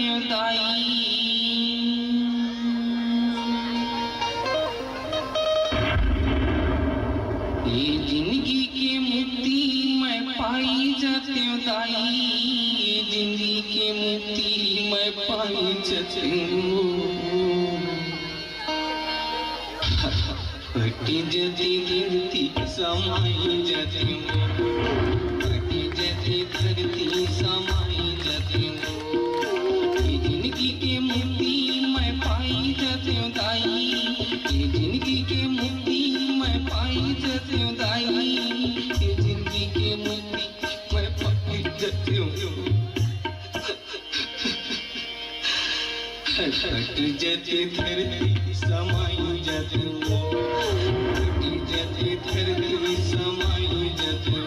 जाते दाई। ये जिंदगी के मुक्ति मैं पाई जाते दाई। ये जिंदगी के मुक्ति मैं पाई जाते हटी जती धरती समाई जाती हटी जती धरती समाई जाती ये जिंदगी के मुक्ति मैं पाई जाती दाई। ये जिंदगी के मुक्ति मैं पाई जाती दाई। ये जिंदगी के मुक्ति मैं पाई जाती हटी जती धरती समाई जाती हटी जती धरती समाई जाती।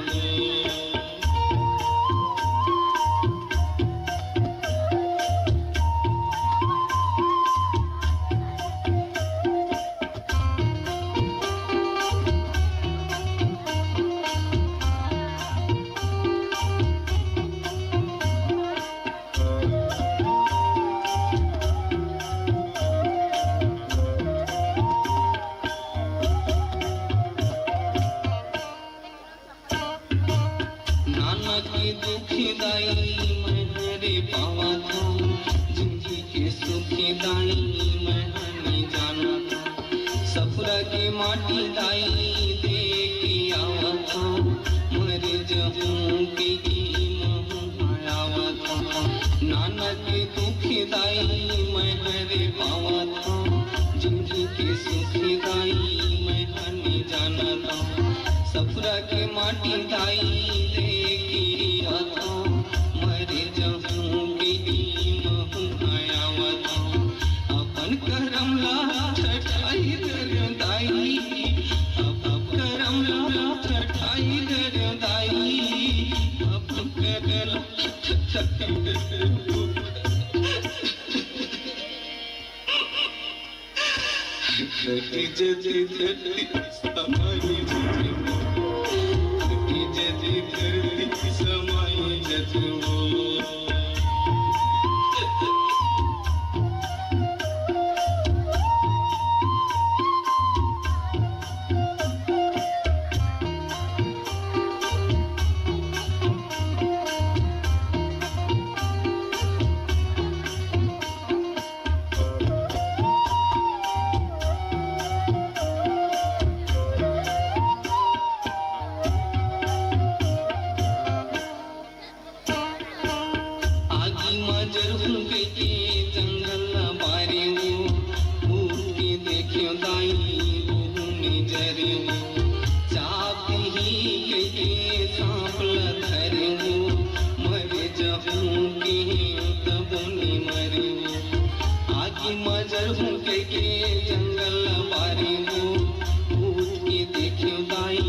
के दुखदाई मैंने पावा था जिंदगी के सुखदाई मैंने जाना था। सफरा के माटी दाई दे के आवा था मर जहूं के आवा था। नाना के दुखदाई मैंने पावा था जिंदगी के सुखदाई मैंने जाना था। सफरा के माटी दाई दे मरे जहूं आया अपन करम ला छठाई कर दाई। अब करम ला छठाई कर दाई। अपन करम हटी जती धरती समाई जाती हटी जती धरती समाई जाती के जंगल बारे भूल के देखियो दाई घूमने जरे चाहती ही के सांप लधरे मर जहूं के तब ने मरे आगे मजर हूँ के जंगल बारे भूल के देखियो दाई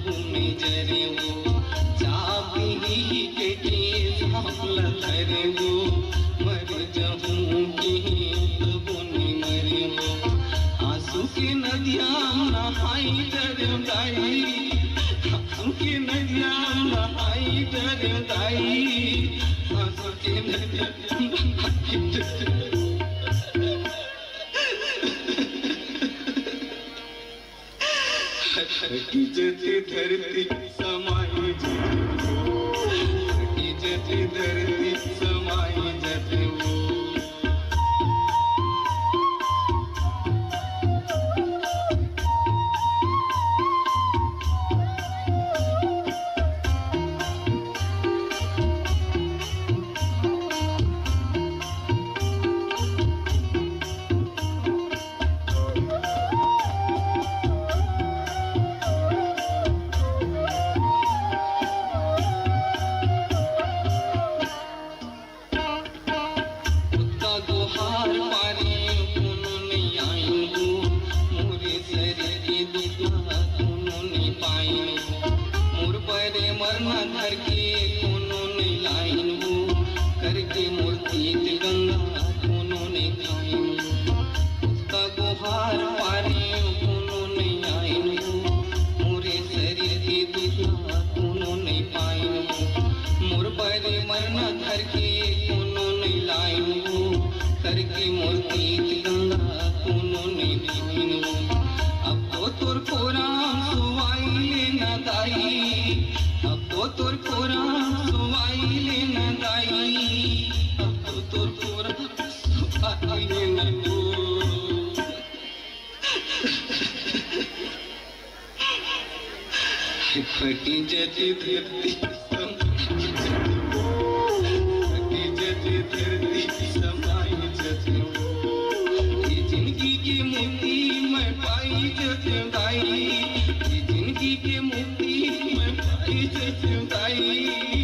घूमने जरे चाहती ही के सांप लधरे मर जहूं के तब ने मरे आंसू के नदियाँ नहाई डर दाई। आंसू के नदियाँ नहाई डर दाई। आंसू के नदियाँ हटी जती धरती समाई जाती हटी जती धरती समाई जाती मरना धर के कोनो नहीं लाइन वो करके मूर्ति गंगा कोनो नहीं खाइन उसका गुहार पारे कोनो नहीं आइन वो मोरे शरीर के दुखा कोनो नहीं पाइन मोर परे मरना धर के कोनो नहीं लाइन प्रीत गंगा कोनो ने पीनवो अब तो तोर कोरा सुवाई लेना दाई अब तो तोर कोरा सुवाई लेना दाई अब तो तोर कोरा सुवाई लेना दो फटी जैसी धरती फटी जैसी धरती समाई जैसे ये जिंदगी की मुक्ति मैं पाई जैसे दाई ये जिंदगी की मुक्ति मैं पाई जैसे दाई